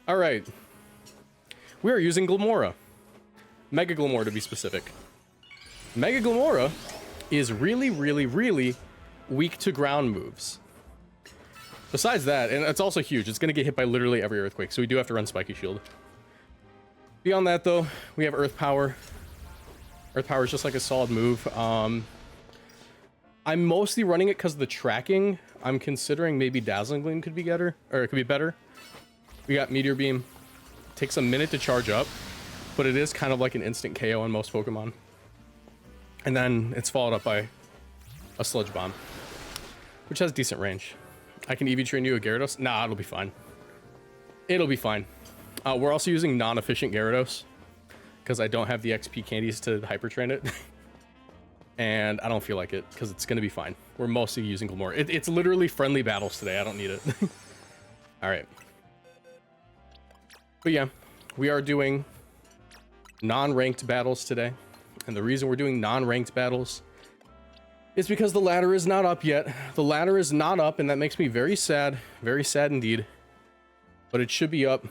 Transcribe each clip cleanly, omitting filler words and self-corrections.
All right. We are using Glimmora. Mega Glimmora to be specific. Mega Glimmora is really, really, really weak to ground moves. Besides that, and it's also huge, it's going to get hit by literally every earthquake, so we do have to run Spiky Shield. Beyond that, though, we have Earth Power. Earth Power is just like a solid move. I'm mostly running it because of the tracking. I'm considering maybe Dazzling Gleam could be better, or it could be better. We got Meteor Beam. Takes a minute to charge up, but it is kind of like an instant KO on most Pokemon. And then it's followed up by a Sludge Bomb, which has decent range. I can EV train you a Gyarados. Nah, it'll be fine. It'll be fine. We're also using non-efficient Gyarados because I don't have the XP candies to hyper train it. And I don't feel like it because it's going to be fine. We're mostly using Glimmora. It's literally friendly battles today. I don't need it. All right. But yeah, we are doing non-ranked battles today. And the reason we're doing non-ranked battles is because the ladder is not up yet. The ladder is not up, and that makes me very sad indeed. But it should be up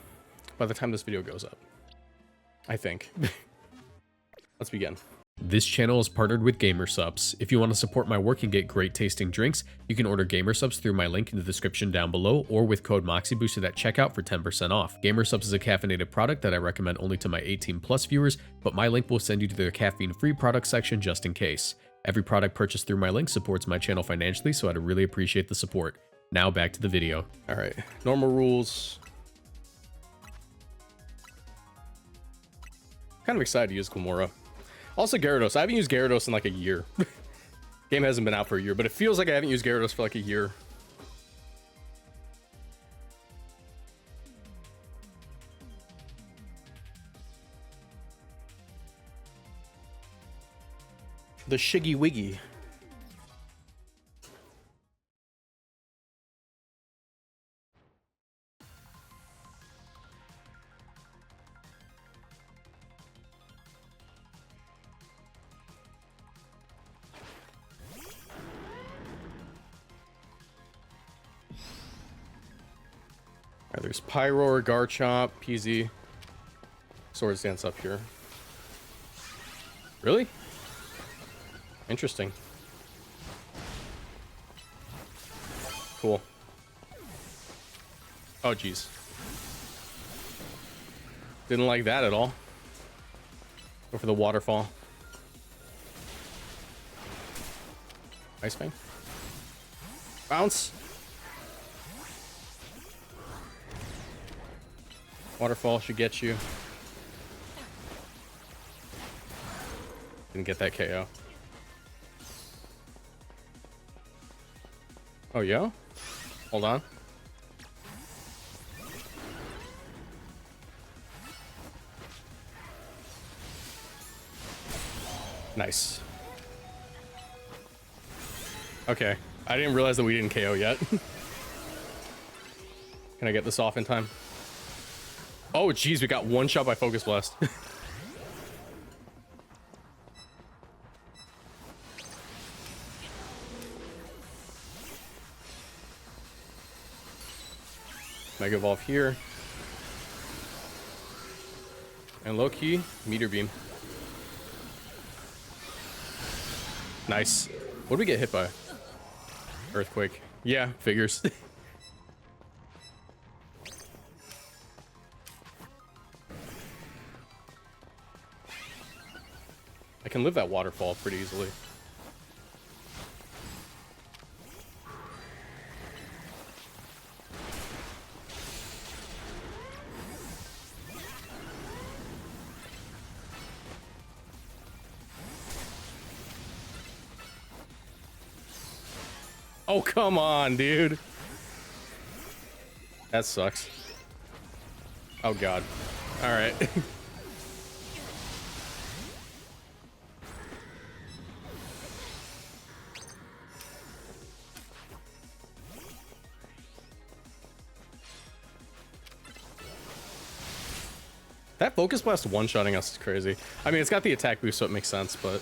by the time this video goes up, I think. Let's begin. This channel is partnered with GamerSupps. If you want to support my work and get great tasting drinks, you can order GamerSupps through my link in the description down below or with code Moxie boosted at checkout for 10% off. GamerSupps is a caffeinated product that I recommend only to my 18+ viewers, but my link will send you to their caffeine-free product section just in case. Every product purchased through my link supports my channel financially, so I'd really appreciate the support. Now back to the video. All right, normal rules. Kind of excited to use Glimmora. Also Gyarados. I haven't used Gyarados in like a year. Game hasn't been out for a year, but it feels like I haven't used Gyarados for like a year. The Shiggy Wiggy. There's Pyroar, Garchomp, PZ. Swords Dance up here. Really? Interesting. Cool. Oh, geez. Didn't like that at all. Go for the waterfall. Ice Fang. Bounce. Waterfall should get you. Didn't get that KO. Oh, yeah? Hold on. Nice. Okay. I didn't realize that we didn't KO yet. Can I get this off in time? Oh, geez, we got one shot by Focus Blast. Mega Evolve here. And low key, Meteor Beam. Nice. What did we get hit by? Earthquake. Yeah, figures. I can live that waterfall pretty easily. Oh, come on, dude. That sucks. Oh, God. All right. That Focus Blast one-shotting us is crazy. I mean, it's got the attack boost, so it makes sense, but...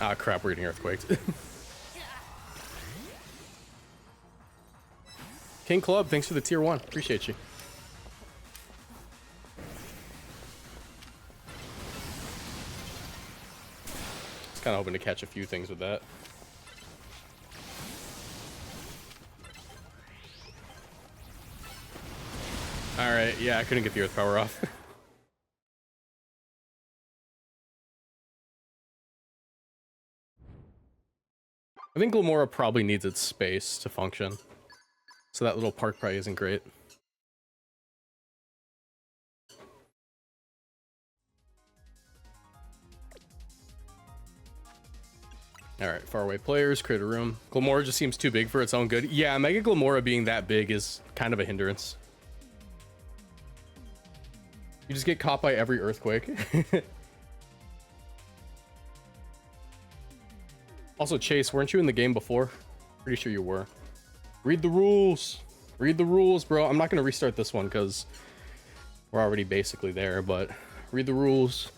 Ah, crap, we're getting earthquaked. King Club, thanks for the tier 1. Appreciate you. Just kind of hoping to catch a few things with that. Alright, yeah, I couldn't get the earth power off. I think Glimmora probably needs its space to function. So that little park probably isn't great. Alright, faraway players, create a room. Glimmora just seems too big for its own good. Yeah, Mega Glimmora being that big is kind of a hindrance. You just get caught by every earthquake. Also, Chase, weren't you in the game before? Pretty sure you were. Read the rules. Read the rules, bro. I'm not going to restart this one because we're already basically there, but read the rules.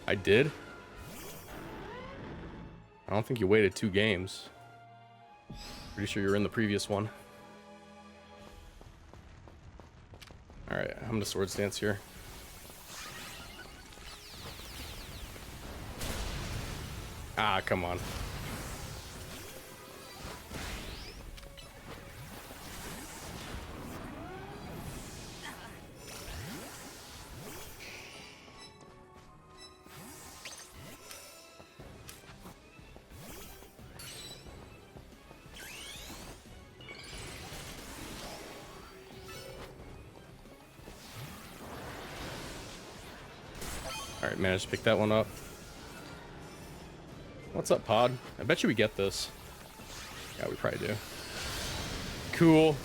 I did? I don't think you waited 2 games. Pretty sure you're in the previous one. Alright, I'm gonna sword stance here. Ah, come on. Alright, managed to pick that one up. What's up, Pod? I bet you we get this. Yeah, we probably do. Cool.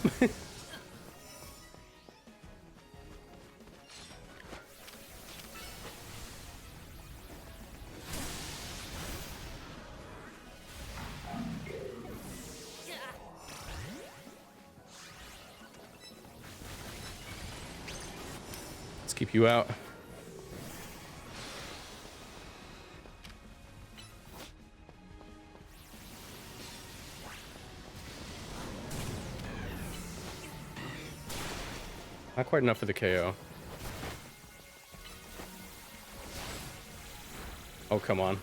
Let's keep you out. Not quite enough for the KO. Oh, come on.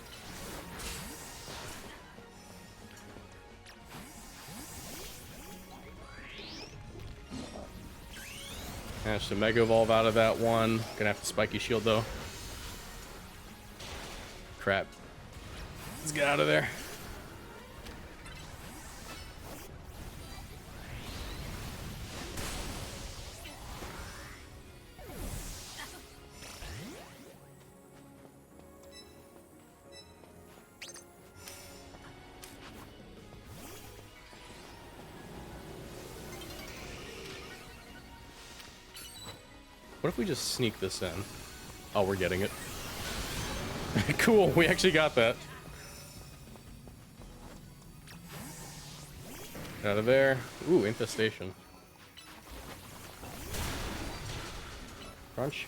Managed to Mega Evolve out of that one. Gonna have to Spiky Shield, though. Crap. Let's get out of there. What if we just sneak this in? Oh, we're getting it. Cool, we actually got that. Out of there. Ooh, infestation. Crunch.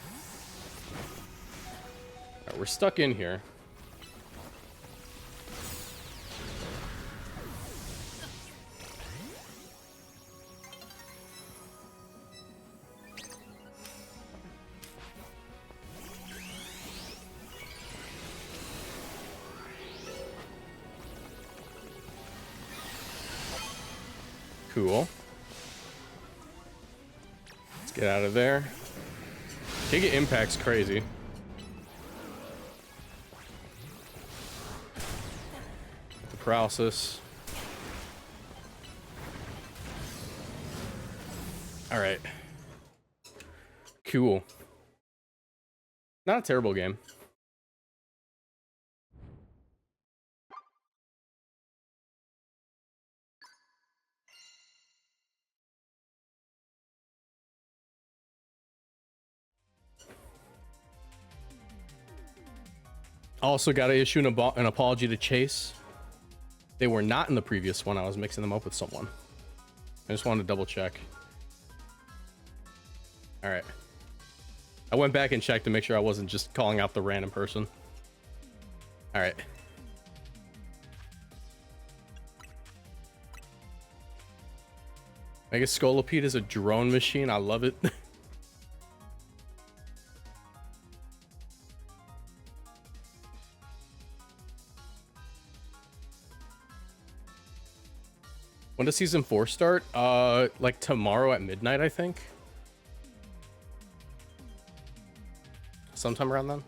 Alright, we're stuck in here. Cool. Let's get out of there. Giga Impact's crazy. The paralysis. Alright. Cool. Not a terrible game. Also got to issue an apology to Chase. They were not in the previous one. I was mixing them up with someone. I just wanted to double check. All right. I went back and checked to make sure I wasn't just calling out the random person. All right. I guess Scolipede is a drone machine. I love it. When does season 4 start? Like tomorrow at midnight, I think. Sometime around then.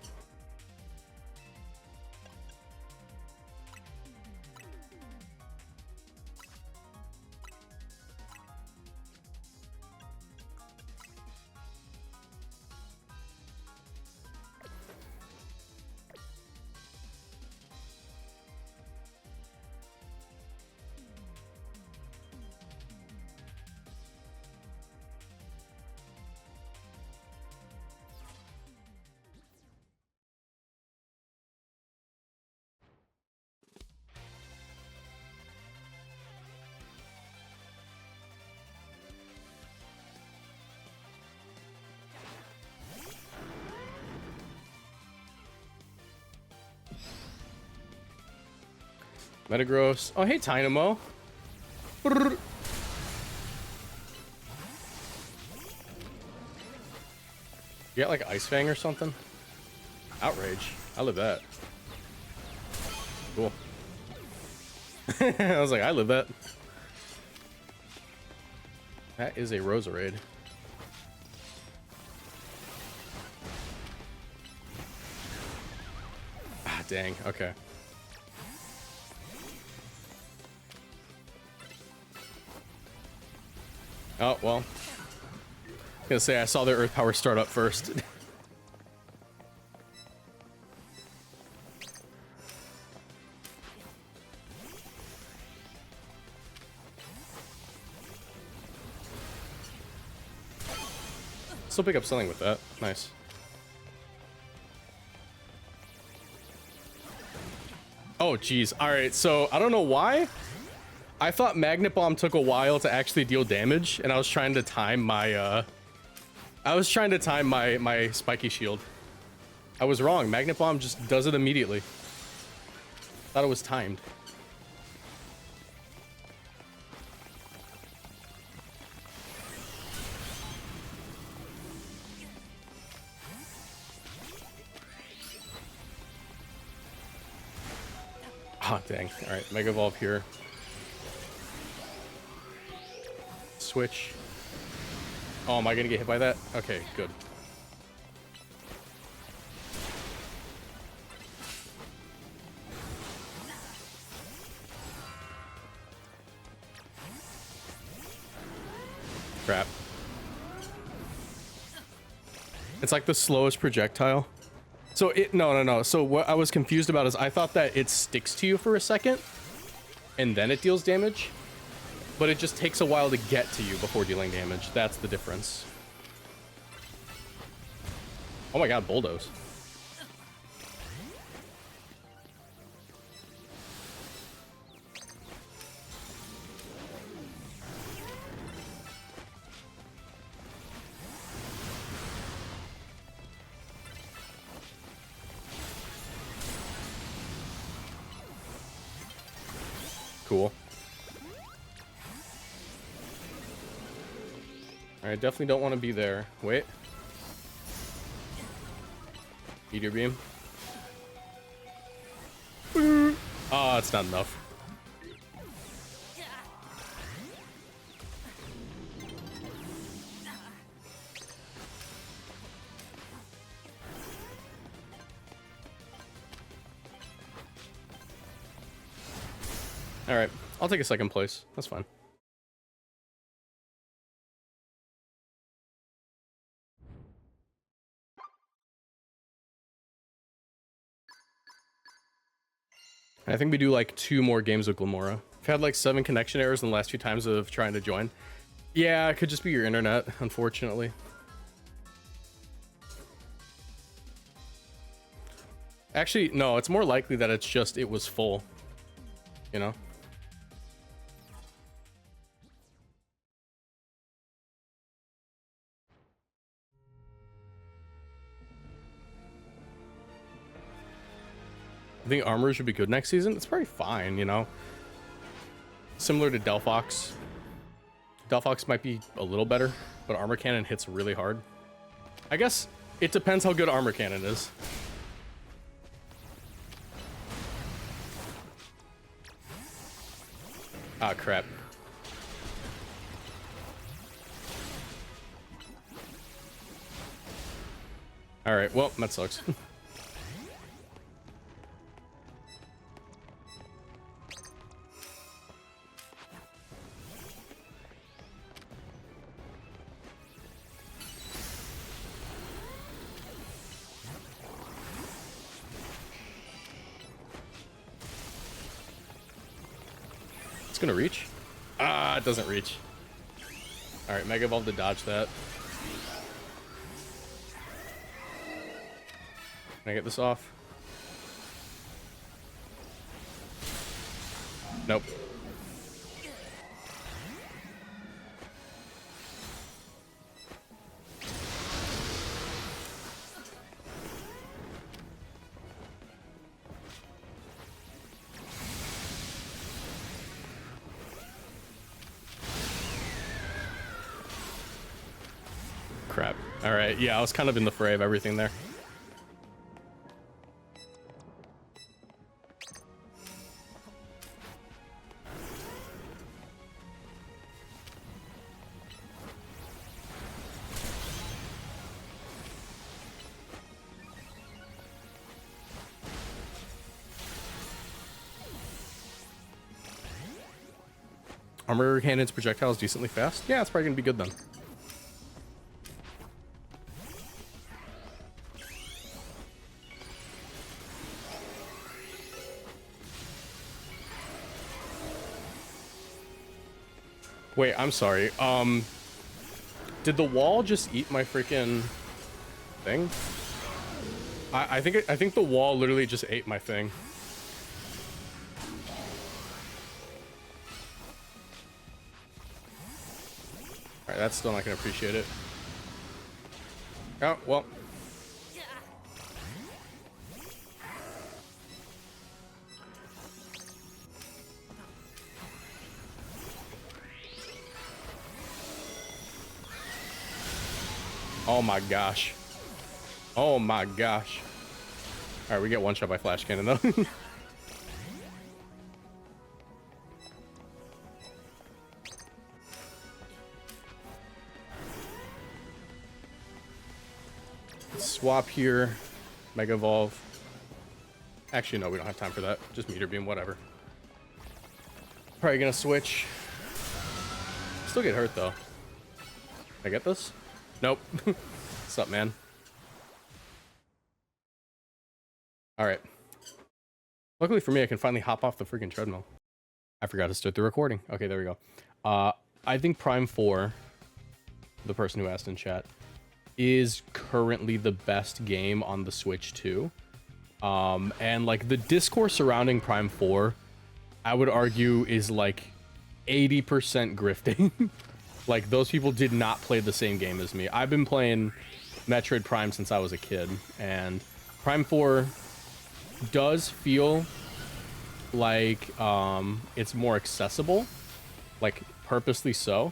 Metagross. Oh, hey, Tynamo. Brrr. You got like Ice Fang or something? Outrage. I live that. Cool. I was like, I live that. That is a Roserade. Ah, dang. Okay. Oh, well. I was gonna say, I saw their Earth Power start up first. Still pick up something with that. Nice. Oh, geez. Alright, so I don't know why. I thought Magnet Bomb took a while to actually deal damage, and I was trying to time my, my spiky shield. I was wrong. Magnet Bomb just does it immediately. Thought it was timed. Oh, dang. Alright, Mega Evolve here. Switch. Oh, am I gonna get hit by that? Okay, good. Crap. It's like the slowest projectile. So no. So what I was confused about is I thought that it sticks to you for a second and then it deals damage. But it just takes a while to get to you before dealing damage. That's the difference. Oh my god, Bulldoze. Cool. I definitely don't want to be there. Wait. Meteor Beam. Oh, it's not enough. Alright, I'll take a second place. That's fine. I think we do like 2 more games of Glimmora. I've had like 7 connection errors in the last few times of trying to join. Yeah, it could just be your internet, unfortunately. Actually, no, it's more likely that it's just it was full, you know? I think armor should be good next season. It's probably fine, you know? Similar to Delphox. Delphox might be a little better, but armor cannon hits really hard. I guess it depends how good armor cannon is. Ah, crap. Alright, well, that sucks. It's gonna reach? Ah, it doesn't reach. Alright, Mega Evolve to dodge that. Can I get this off? Nope. Crap. Alright, yeah, I was kind of in the fray of everything there. Armor cannon's projectiles decently fast? Yeah, it's probably gonna be good then. Wait, I'm sorry. Did the wall just eat my freaking thing? I think the wall literally just ate my thing. Alright, that's still not gonna appreciate it. Oh, well. Oh my gosh. Oh my gosh. Alright, we get one shot by flash cannon though. Swap here. Mega Evolve. Actually, no, we don't have time for that. Just meter beam, whatever. Probably gonna switch. Still get hurt though. Can I get this? Nope. What's up, man? Alright. Luckily for me, I can finally hop off the freaking treadmill. I forgot to start the recording. Okay, there we go. I think Prime 4, the person who asked in chat, is currently the best game on the Switch 2. And like the discourse surrounding Prime 4, I would argue is like 80% grifting. Like those people did not play the same game as me. I've been playing Metroid Prime since I was a kid, and Prime 4 does feel like it's more accessible, like purposely so.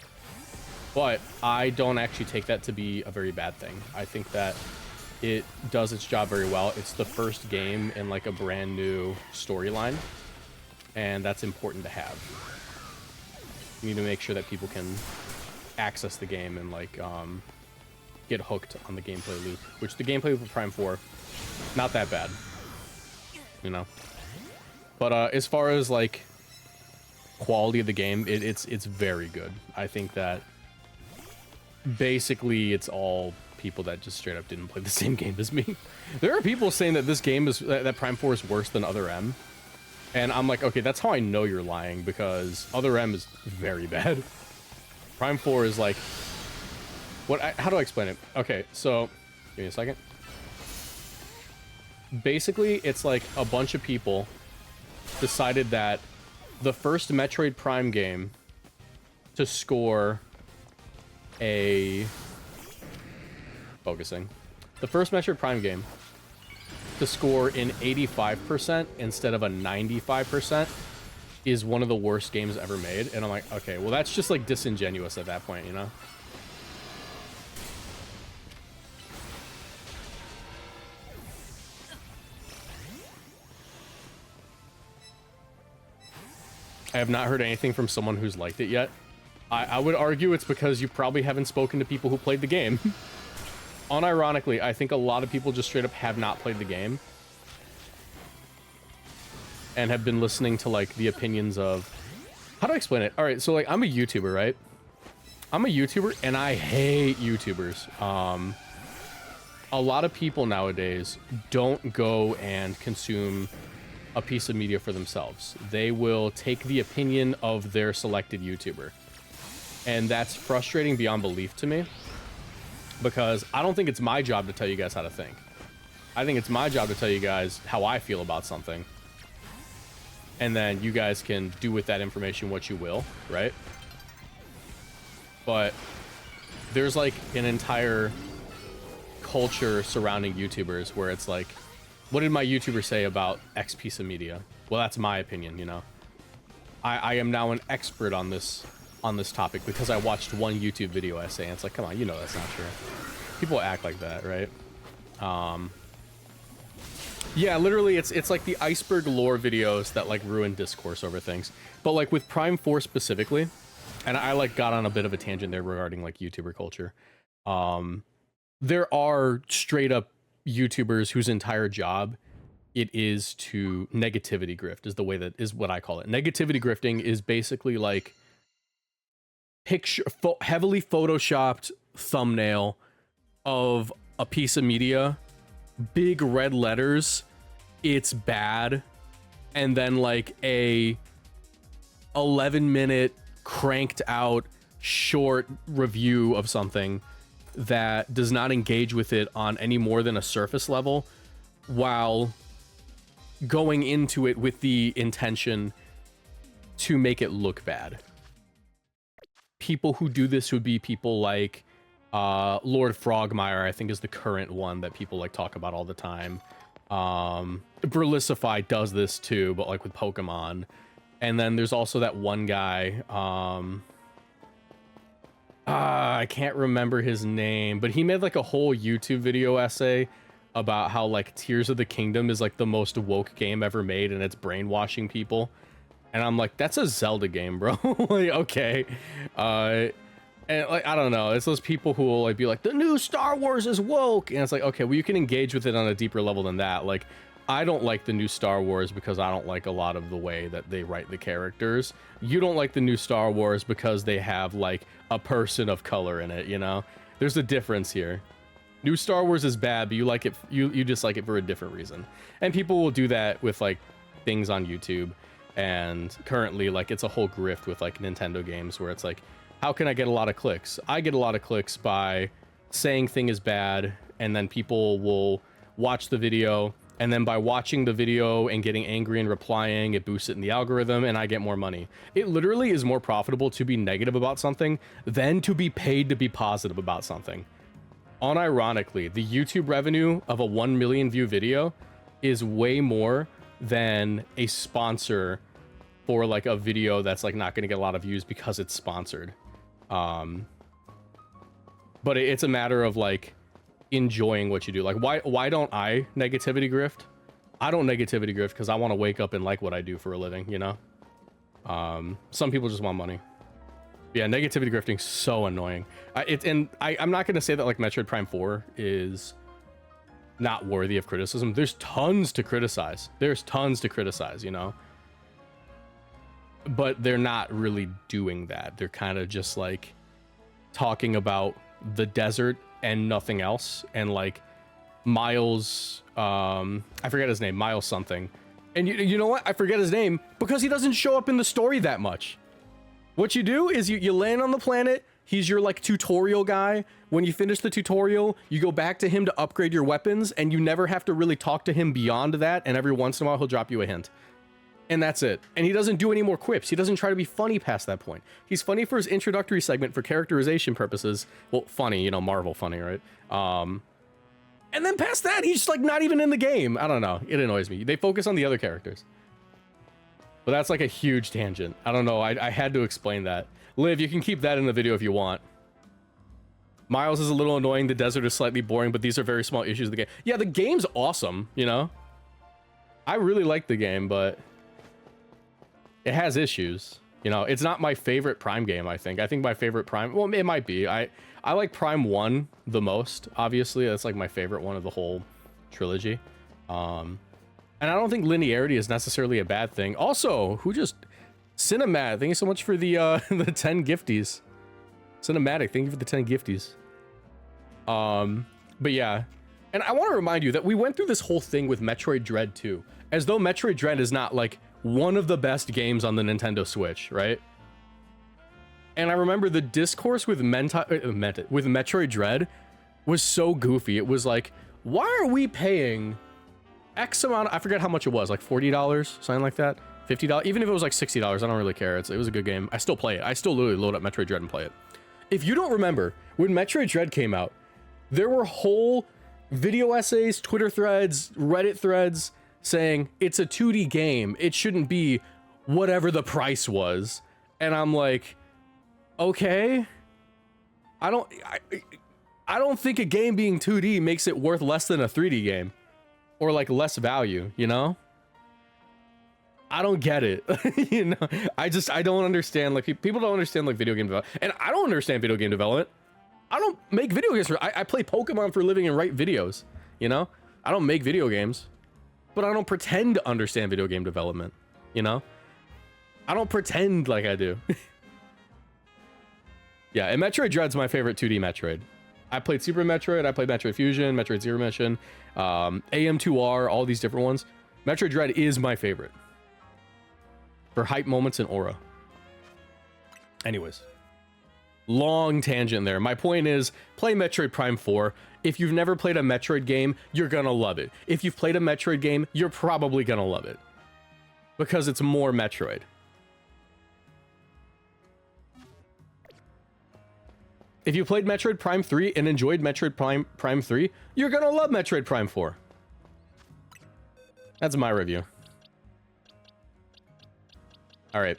But I don't actually take that to be a very bad thing. I think that it does its job very well. It's the first game in like a brand new storyline, and that's important to have. You need to make sure that people can access the game and like get hooked on the gameplay loop, which the gameplay for Prime 4, not that bad, you know. But as far as like quality of the game, it's very good. I think that basically it's all people that just straight up didn't play the same game as me. There are people saying that this game is that Prime 4 is worse than Other M, and I'm like, okay, that's how I know you're lying, because Other M is very bad. Prime 4 is like, how do I explain it? Okay, so give me a second. Basically, it's like a bunch of people decided that the first Metroid Prime game to score a... Focusing. The first Metroid Prime game to score an 85% instead of a 95% is one of the worst games ever made. And I'm like, okay, well, that's just like disingenuous at that point, you know? I have not heard anything from someone who's liked it yet. I would argue it's because you probably haven't spoken to people who played the game. Unironically, I think a lot of people just straight up have not played the game and have been listening to like the opinions of... How do I explain it? All right, so like I'm a YouTuber, right? I'm a YouTuber and I hate YouTubers. A lot of people nowadays don't go and consume a piece of media for themselves. They will take the opinion of their selected YouTuber. And that's frustrating beyond belief to me, because I don't think it's my job to tell you guys how to think. I think it's my job to tell you guys how I feel about something. And then you guys can do with that information what you will, right? But there's like an entire culture surrounding YouTubers where it's like, what did my YouTuber say about X piece of media? Well, that's my opinion, you know? I am now an expert on this topic because I watched one YouTube video essay, and it's like, come on, you know that's not true. People act like that, right? Yeah, literally, it's like the iceberg lore videos that like ruin discourse over things. But like with Prime 4 specifically, and I like got on a bit of a tangent there regarding like YouTuber culture. There are straight up YouTubers whose entire job it is to negativity grift, is the way that is what I call it. Negativity grifting is basically like heavily photoshopped thumbnail of a piece of media, big red letters, it's bad, and then like a 11-minute cranked out short review of something that does not engage with it on any more than a surface level, while going into it with the intention to make it look bad. People who do this would be people like Lord Frogmire, I think is the current one that people like talk about all the time. Burlisify does this too, but like with Pokemon. And then there's also that one guy, I can't remember his name, but he made like a whole YouTube video essay about how like Tears of the Kingdom is like the most woke game ever made and it's brainwashing people. And I'm like, that's a Zelda game, bro. Like, okay. And like, I don't know. It's those people who will like be like, the new Star Wars is woke. And it's like, okay, well, you can engage with it on a deeper level than that. Like, I don't like the new Star Wars because I don't like a lot of the way that they write the characters. You don't like the new Star Wars because they have like a person of color in it, you know? There's a difference here. New Star Wars is bad, but you like it, you just like it for a different reason. And people will do that with like things on YouTube. And currently, like, it's a whole grift with like Nintendo games where it's like, how can I get a lot of clicks? I get a lot of clicks by saying thing is bad, and then people will watch the video, and then by watching the video and getting angry and replying, it boosts it in the algorithm, and I get more money. It literally is more profitable to be negative about something than to be paid to be positive about something. Unironically, the YouTube revenue of a 1 million view video is way more than a sponsor for like a video that's like not going to get a lot of views because it's sponsored. But it's a matter of like enjoying what you do. Like, why don't I negativity grift? I don't negativity grift because I want to wake up and like what I do for a living, you know? Some people just want money. Yeah, negativity grifting's so annoying. I'm not going to say that like Metroid Prime 4 is not worthy of criticism. There's tons to criticize. You know? But they're not really doing that. They're kind of just like talking about the desert and nothing else. And like Miles, I forget his name, Miles something. And you know what? I forget his name because he doesn't show up in the story that much. What you do is you land on the planet, He's your like tutorial guy. When you finish the tutorial, you go back to him to upgrade your weapons, and you never have to really talk to him beyond that, and every once in a while he'll drop you a hint. And that's it. And he doesn't do any more quips. He doesn't try to be funny past that point. He's funny for his introductory segment for characterization purposes. Well, funny, you know, Marvel funny, right? And then past that, he's just like not even in the game. I don't know. It annoys me. They focus on the other characters. But that's like a huge tangent. I don't know. I had to explain that. Liv, you can keep that in the video if you want. Miles is a little annoying. The desert is slightly boring, but these are very small issues of the game. Yeah, the game's awesome, you know? I really like the game, but it has issues. You know, it's not my favorite Prime game, I think. I think my favorite Prime... Well, it might be. I like Prime 1 the most, obviously. That's like my favorite one of the whole trilogy. And I don't think linearity is necessarily a bad thing. Also, who just... Cinemat, thank you so much for the 10 gifties. Cinematic, thank you for the 10 gifties. But yeah. And I want to remind you that we went through this whole thing with Metroid Dread 2. As though Metroid Dread is not, like, one of the best games on the Nintendo Switch, right? And I remember the discourse with Metroid Dread was so goofy. It was like, why are we paying X amount? I forget how much it was, like $40, something like that. $50, even if it was like $60, I don't really care. It was a good game. I still play it. I still literally load up Metroid Dread and play it. If you don't remember, when Metroid Dread came out, there were whole video essays, Twitter threads, Reddit threads saying it's a 2D game. It shouldn't be whatever the price was. And I'm like, okay. I don't think a game being 2D makes it worth less than a 3D game or like less value, you know? I don't get it. You know, I don't understand, like, people don't understand, like, video game development. And I don't understand video game development. I don't make video games. I play Pokemon for a living and write videos, you know? I don't make video games. But I don't pretend to understand video game development, you know? I don't pretend like I do. Yeah, and Metroid Dread's my favorite 2D Metroid. I played Super Metroid, I played Metroid Fusion, Metroid Zero Mission, AM2R, all these different ones. Metroid Dread is my favorite. For hype moments and aura. Anyways. Long tangent there. My point is, play Metroid Prime 4. If you've never played a Metroid game, you're gonna love it. If you've played a Metroid game, you're probably gonna love it. Because it's more Metroid. If you played Metroid Prime 3 and enjoyed Metroid Prime 3, you're gonna love Metroid Prime 4. That's my review. All right.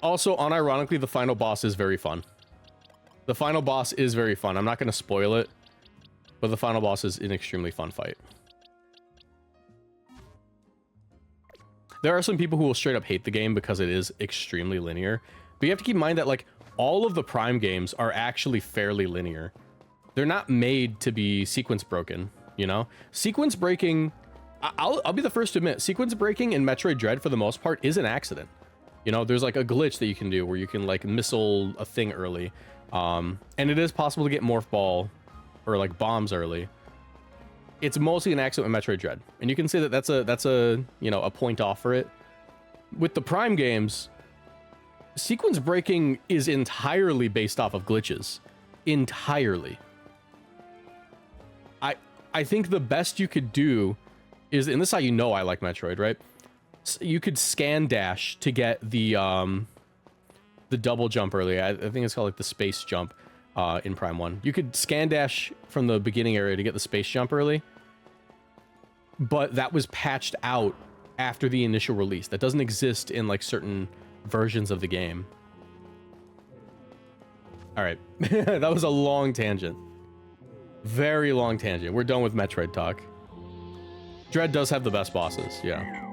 Also, unironically, the final boss is very fun. The final boss is very fun. I'm not going to spoil it, but the final boss is an extremely fun fight. There are some people who will straight up hate the game because it is extremely linear, but you have to keep in mind that, like, all of the Prime games are actually fairly linear. They're not made to be sequence broken, you know? Sequence breaking... I'll be the first to admit, sequence breaking in Metroid Dread, for the most part, is an accident. You know, there's like a glitch that you can do where you can like missile a thing early. And it is possible to get Morph Ball or like bombs early. It's mostly an accident with Metroid Dread. And you can say that that's a, you know, a point off for it. With the Prime games, sequence breaking is entirely based off of glitches. Entirely. I think the best you could do is, and this is how you know I like Metroid, right? So you could scan dash to get the double jump early. I think it's called like the space jump in Prime 1. You could scan dash from the beginning area to get the space jump early, but that was patched out after the initial release. That doesn't exist in like certain versions of the game. All right, that was a long tangent. Very long tangent. We're done with Metroid talk. Dread does have the best bosses, yeah.